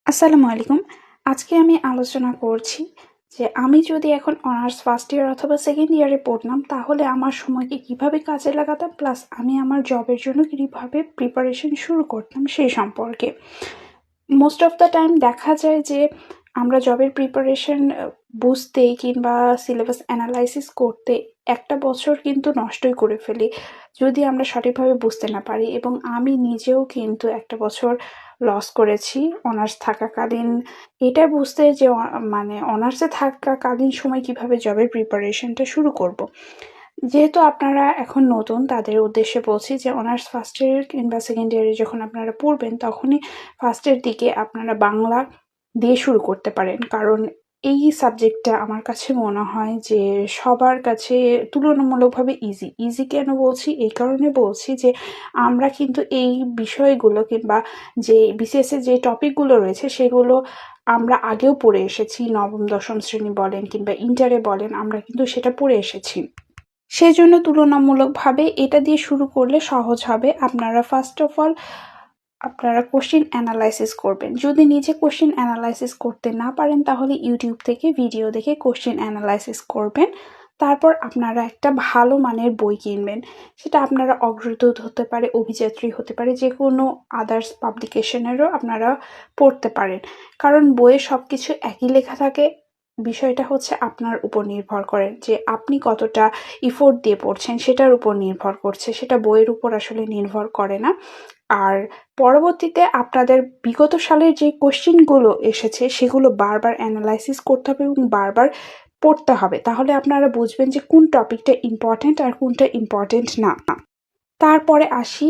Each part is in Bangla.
আসসালামু আলাইকুম। আজকে আমি আলোচনা করছি যে আমি যদি এখন অনার্স ফার্স্ট ইয়ার অথবা সেকেন্ড ইয়ারে পড়তাম তাহলে আমার সময়কে কিভাবে কাজে লাগাতাম প্লাস আমি আমার জবের জন্য কিভাবে প্রিপারেশন শুরু করতাম সেই সম্পর্কে। মোস্ট অফ দ্য টাইম দেখা যায় যে আমরা জবের প্রিপারেশন বুঝতে কিংবা সিলেবাস অ্যানালাইসিস করতে একটা বছর কিন্তু নষ্টই করে ফেলি যদি আমরা সঠিকভাবে বুঝতে না পারি, এবং আমি নিজেও কিন্তু একটা বছর লস করেছি অনার্স থাকাকালীন এটা বুঝতে যে মানে অনার্সে থাকাকালীন সময় কিভাবে জবের প্রিপারেশনটা শুরু করব। যেহেতু আপনারা এখন নতুন তাদের উদ্দেশ্যে বলছি যে অনার্স ফার্স্ট ইয়ার কিংবা সেকেন্ড ইয়ারে যখন আপনারা পড়বেন তখনই ফার্স্টের দিকে আপনারা বাংলা দিয়ে শুরু করতে পারেন, কারণ এই সাবজেক্টটা আমার কাছে মনে হয় যে সবার কাছে তুলনামূলকভাবে ইজি কেন বলছি, এই কারণে বলছি যে আমরা কিন্তু এই বিষয়গুলো কিংবা যে বিসিএসের যে টপিকগুলো রয়েছে সেগুলো আমরা আগেও পড়ে এসেছি, নবম দশম শ্রেণী বলেন কিংবা ইন্টারে বলেন আমরা কিন্তু সেটা পড়ে এসেছি। সেজন্য তুলনামূলকভাবে এটা দিয়ে শুরু করলে সহজ হবে। আপনারা ফার্স্ট অফ অল আপনারা কোশ্চেন অ্যানালাইসিস করবেন। যদি নিজে কোশ্চেন অ্যানালাইসিস করতে না পারেন তাহলে ইউটিউব থেকে ভিডিও দেখে কোশ্চেন অ্যানালাইসিস করবেন। তারপর আপনারা একটা ভালো মানের বই কিনবেন। সেটা আপনারা অগ্রদূত হতে পারে, অভিযাত্রী হতে পারে, যে কোনো আদার্স পাবলিকেশনেরও আপনারা পড়তে পারেন। কারণ বইয়ে সব কিছু একই লেখা থাকে, বিষয়টা হচ্ছে আপনার উপর নির্ভর করে যে আপনি কতটা ইফোর্ট দিয়ে পড়ছেন সেটার উপর নির্ভর করছে, সেটা বইয়ের উপর আসলে নির্ভর করে না। আর পরবর্তীতে আপনাদের বিগত সালের যে কোশ্চেনগুলো এসেছে সেগুলো বারবার অ্যানালাইসিস করতে হবে এবং বারবার পড়তে হবে, তাহলে আপনারা বুঝবেন যে কোন টপিকটা ইম্পর্টেন্ট আর কোনটা ইম্পর্টেন্ট না। তারপরে আসি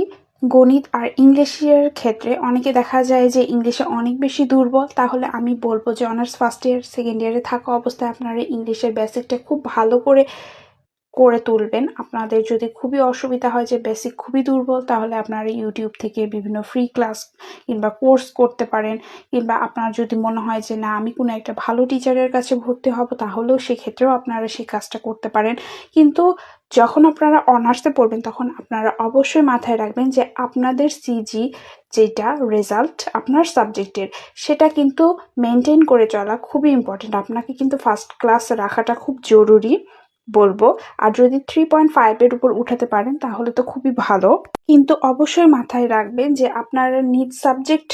গণিত আর ইংলিশের ক্ষেত্রে। অনেকে দেখা যায় যে ইংলিশে অনেক বেশি দুর্বল, তাহলে আমি বলবো যে অনার্স ফার্স্ট ইয়ার সেকেন্ড ইয়ারে থাকা অবস্থায় আপনারা ইংলিশের বেসিকটা খুব ভালো করে তুলবেন। আপনাদের যদি খুবই অসুবিধা হয় যে বেসিক খুবই দুর্বল তাহলে আপনারা ইউটিউব থেকে বিভিন্ন ফ্রি ক্লাস কিংবা কোর্স করতে পারেন, কিংবা আপনার যদি মনে হয় যে না আমি কোনো একটা ভালো টিচারের কাছে ভর্তি হব তাহলেও সেক্ষেত্রেও আপনারা সেই কাজটা করতে পারেন। কিন্তু যখন আপনারা অনার্সে পড়বেন তখন আপনারা অবশ্যই মাথায় রাখবেন যে আপনাদের সিজি যেটা রেজাল্ট আপনার সাবজেক্টের সেটা কিন্তু মেনটেন করে চলা খুবই ইম্পর্টেন্ট। আপনাকে কিন্তু ফার্স্ট ক্লাস রাখাটা খুব জরুরি বলবো। আর যদি 3.5 এর উপর উঠাতে পারেন তাহলে তো খুবই ভালো, কিন্তু অবশ্যই মাথায় রাখবেন যে আপনারা নিজ সাবজেক্ট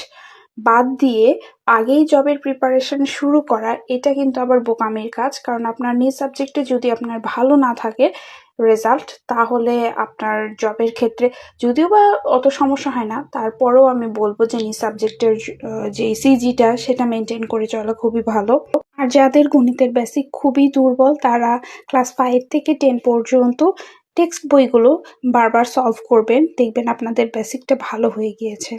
বাদ দিয়ে আগেই জবের প্রিপারেশন শুরু করা এটা কিন্তু আবার বোকামির কাজ। কারণ আপনার নিজ সাবজেক্টে যদি আপনার ভালো না থাকে রেজাল্ট তাহলে আপনার জবের ক্ষেত্রে যদিও বা অত সমস্যা হয় না, তারপরেও আমি বলবো যে নিজ সাবজেক্টের যে সিজিটা সেটা মেনটেন করে চলা খুবই ভালো। আর যাদের গণিতের বেসিক খুবই দুর্বল তারা ক্লাস 5 থেকে 10 পর্যন্ত টেক্সট বইগুলো বারবার সলভ করবেন, দেখবেন আপনাদের বেসিকটা ভালো হয়ে গিয়েছে।